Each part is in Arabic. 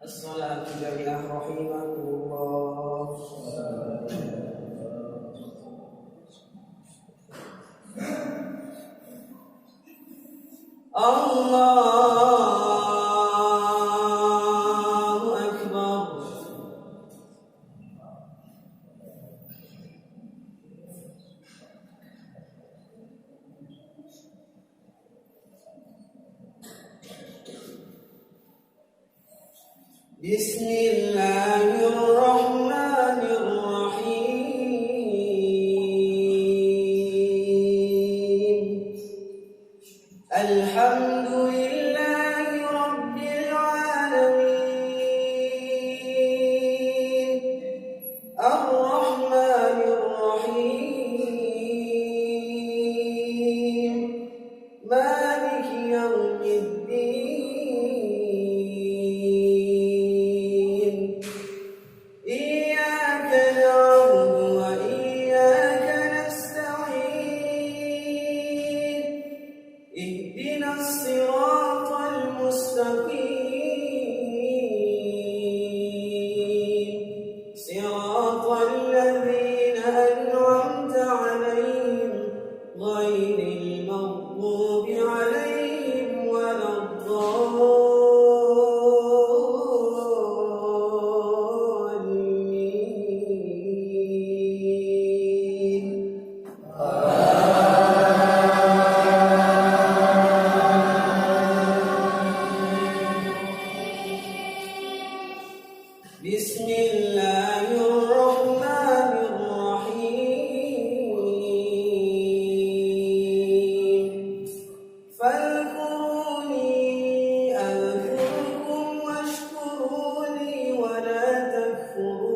الصلاة جميعا رحمكم الله. الله أكبر. بسم الله الرحمن الرحيم. الحمد لله رب العالمين، الرحمن الرحيم، مالك يوم الدين. إياك نعبد وإياك نستعين، اهدنا الصراط المستقيم، صراط الذين أنعمت عليهم غير المغضوب عليهم ولا الضالين. بسم الله الرحمن الرحيم. فاذكروني أذكركم واشكروا لي ولا تكفرون.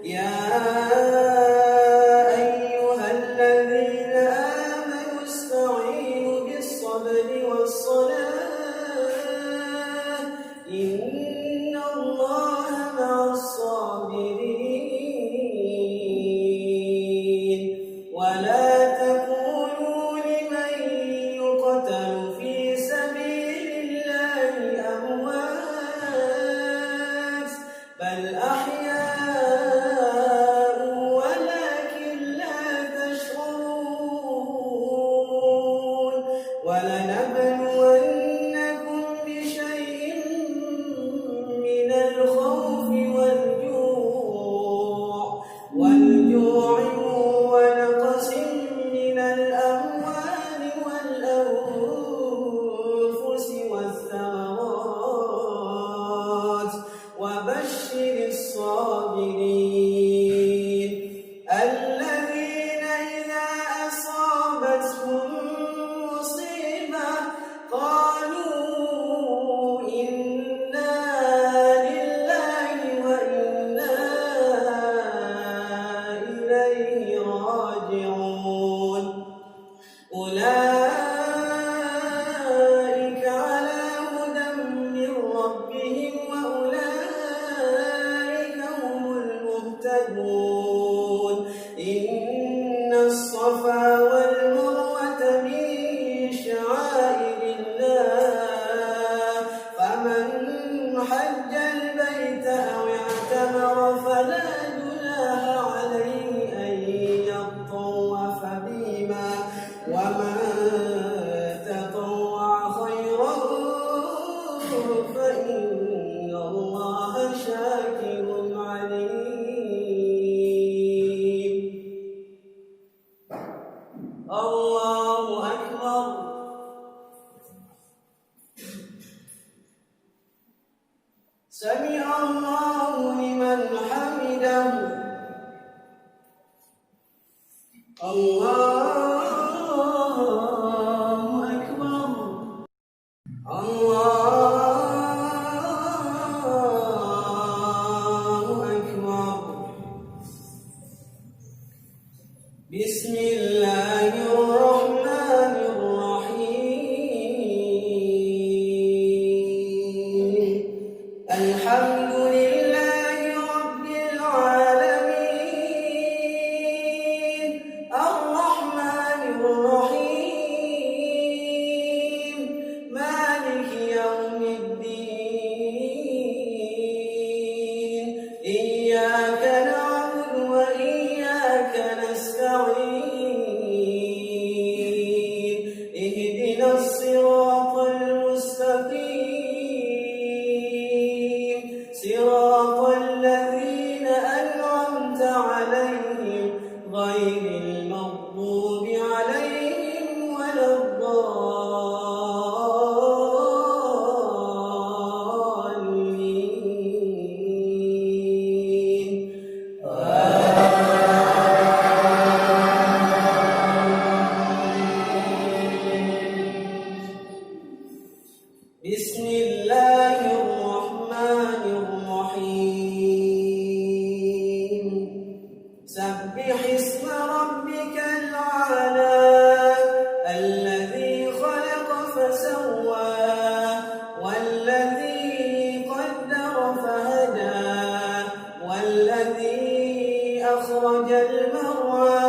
يا أيها الذين آمنوا استعينوا بالصبر والصلاة، إن الله مع الصابرين. ولا تقولوا لمن يقتل في سبيل الله أموات، بل أحياء ولكن لا تشعرون. ولنبلونكم بشيء من الخوف والجوع ونقص من الأموال والأنفس والثمرات، وبشر الصابرين الذين إذا أصابتهم مصيبة قالوا إنا لله وإنا إليه راجعون. أولئك على هدى من ربهم وأولئك هم المهتدون. إن الصفا والمروة من شعائر الله، فمن حج البيت أو اعتمر فلا جناح عليه أن يطوف بهما، ومن تطوع خيرا فإن الله شاكر عليم. الله أكبر. سمع الله لمن حمده. الله أكبر. الله أكبر. بسم الله الرحمن الرحيم. الحمد لله رب العالمين، الرحمن الرحيم، مالك يوم إياك نعبد وإياك نستعين اهدنا الصراط المستقيم صراط الذين أنعمت عليهم غير المغضوب عليهم ولا الضالين. بسم الله الرحمن الرحيم سبح اسم ربك الأعلى الذي خلق فسوى والذي قدر فهدى والذي أخرج المرعى